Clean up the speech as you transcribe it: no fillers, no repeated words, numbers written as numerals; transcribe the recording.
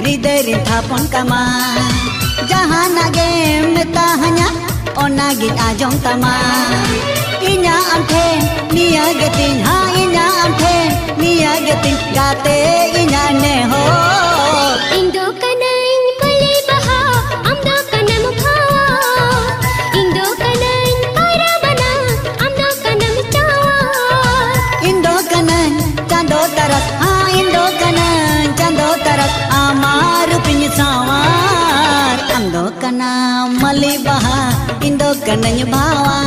hridaya rin thapon kama jahana ge metahanya ona git ajong tama inya amthen niya getin ha inya amthen niya getin gate inya ne ho Indo kanang pali baha amdo kanam khawa Indo kanang para bana amdo kanam chawa Indo kanan chando taras ha Indo kanan chando taras amar pin sawar amdo kana mali baha Indo kanang bawa